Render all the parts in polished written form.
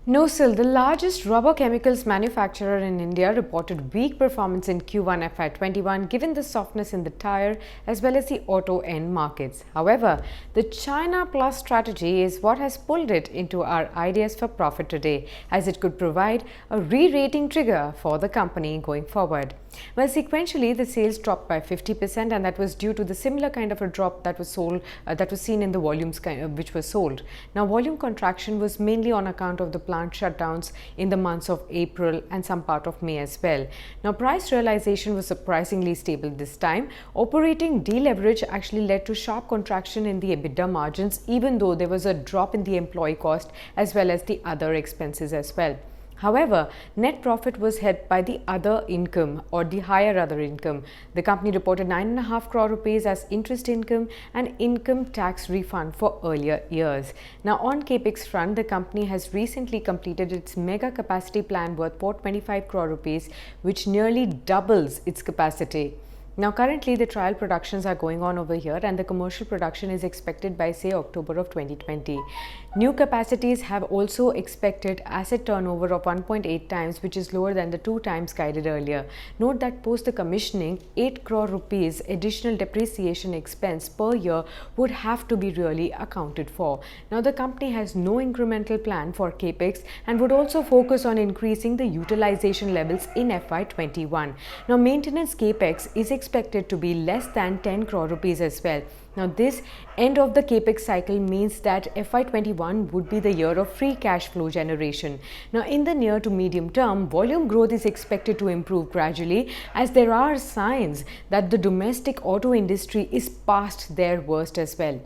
NOCIL, the largest rubber chemicals manufacturer in India, reported weak performance in Q1 FY21 given the softness in the tire as well as the auto end markets. However, the China Plus strategy is what has pulled it into our ideas for profit today, as it could provide a re-rating trigger for the company going forward. Well, sequentially, the sales dropped by 50%, and that was due to the similar kind of a drop that was seen in the volumes which were sold. Now, volume contraction was mainly on account of the plant shutdowns in the months of April and some part of May as well. Now, price realization was surprisingly stable this time. Operating deleverage actually led to sharp contraction in the EBITDA margins, even though there was a drop in the employee cost as well as the other expenses as well. However, net profit was hit by the other income or the higher other income. The company reported 9.5 crore rupees as interest income and income tax refund for earlier years. Now, on capex front, the company has recently completed its mega capacity plan worth 425 crore rupees, which nearly doubles its capacity. Now, currently the trial productions are going on over here, and the commercial production is expected by, say, October of 2020. New capacities have also expected asset turnover of 1.8 times, which is lower than the 2 times guided earlier. Note that post the commissioning, 8 crore rupees additional depreciation expense per year would have to be really accounted for. Now, the company has no incremental plan for capex and would also focus on increasing the utilization levels in FY21. Now, maintenance capex is expected to be less than 10 crore rupees as well. Now, this end of the capex cycle means that FY21 would be the year of free cash flow generation. Now, in the near to medium term, volume growth is expected to improve gradually, as there are signs that the domestic auto industry is past their worst as well.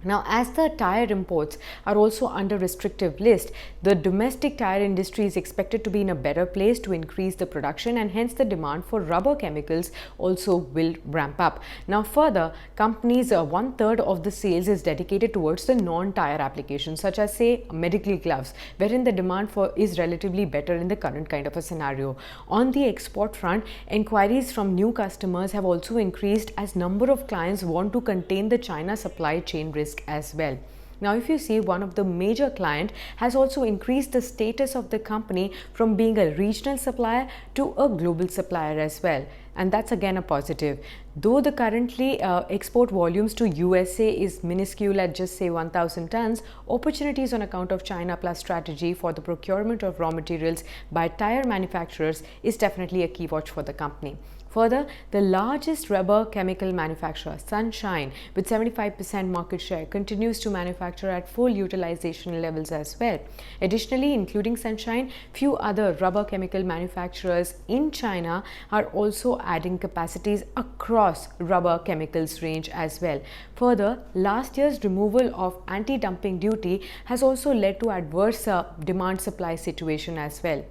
Now, as the tire imports are also under restrictive list, the domestic tire industry is expected to be in a better place to increase the production, and hence the demand for rubber chemicals also will ramp up. Now, further, companies 1/3 of the sales is dedicated towards the non-tire applications, such as, say, medical gloves, wherein the demand for is relatively better in the current kind of a scenario. On the export front, inquiries from new customers have also increased as number of clients want to contain the China supply chain risk as well. Now, if you see, one of the major client has also increased the status of the company from being a regional supplier to a global supplier as well, and that's again a positive. Though the currently export volumes to USA is minuscule at just, say, 1,000 tons, opportunities on account of China Plus strategy for the procurement of raw materials by tire manufacturers is definitely a key watch for the company. Further, the largest rubber chemical manufacturer, Sunshine, with 75% market share, continues to manufacture at full utilization levels as well. Additionally, including Sunshine, few other rubber chemical manufacturers in China are also adding capacities across rubber chemicals range as well. Further, last year's removal of anti-dumping duty has also led to adverse demand-supply situation as well.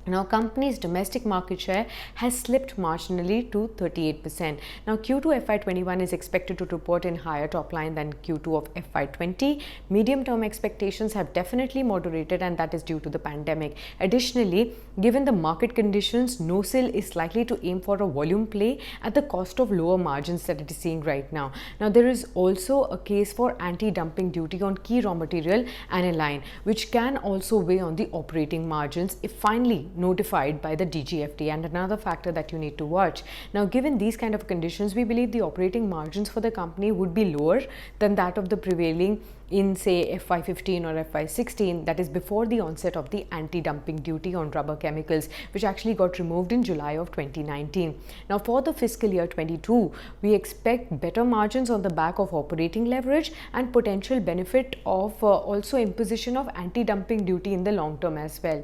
Now, company's domestic market share has slipped marginally to 38%. Now, Q2 FY21 is expected to report in higher top line than Q2 of FY20. Medium-term expectations have definitely moderated, and that is due to the pandemic. Additionally, given the market conditions, NOCIL is likely to aim for a volume play at the cost of lower margins that it is seeing right now. Now, there is also a case for anti-dumping duty on key raw material, aniline, which can also weigh on the operating margins if finally notified by the DGFT, and another factor that you need to watch. Now, given these kind of conditions, we believe the operating margins for the company would be lower than that of the prevailing in, say, FY15 or FY16, that is before the onset of the anti-dumping duty on rubber chemicals, which actually got removed in July of 2019. Now, for the fiscal year 22, we expect better margins on the back of operating leverage and potential benefit of also imposition of anti-dumping duty in the long term as well.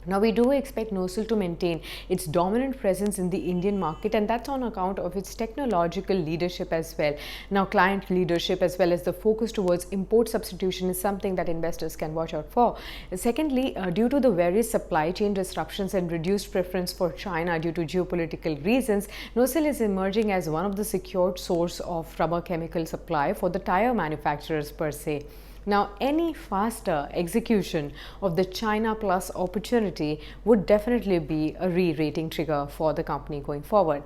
Now, we do expect NOCIL to maintain its dominant presence in the Indian market, and that's on account of its technological leadership as well. Now, client leadership as well as the focus towards import substitution is something that investors can watch out for. Secondly, due to the various supply chain disruptions and reduced preference for China due to geopolitical reasons, NOCIL is emerging as one of the secured source of rubber chemical supply for the tire manufacturers per se. Now, any faster execution of the China Plus opportunity would definitely be a re-rating trigger for the company going forward.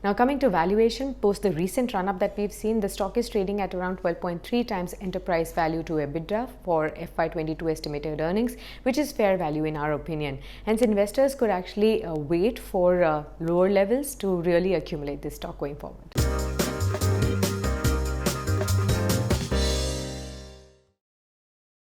Now coming to valuation, post the recent run-up that we've seen, the stock is trading at around 12.3 times enterprise value to EBITDA for FY22 estimated earnings, which is fair value in our opinion. Hence, investors could actually wait for lower levels to really accumulate this stock going forward.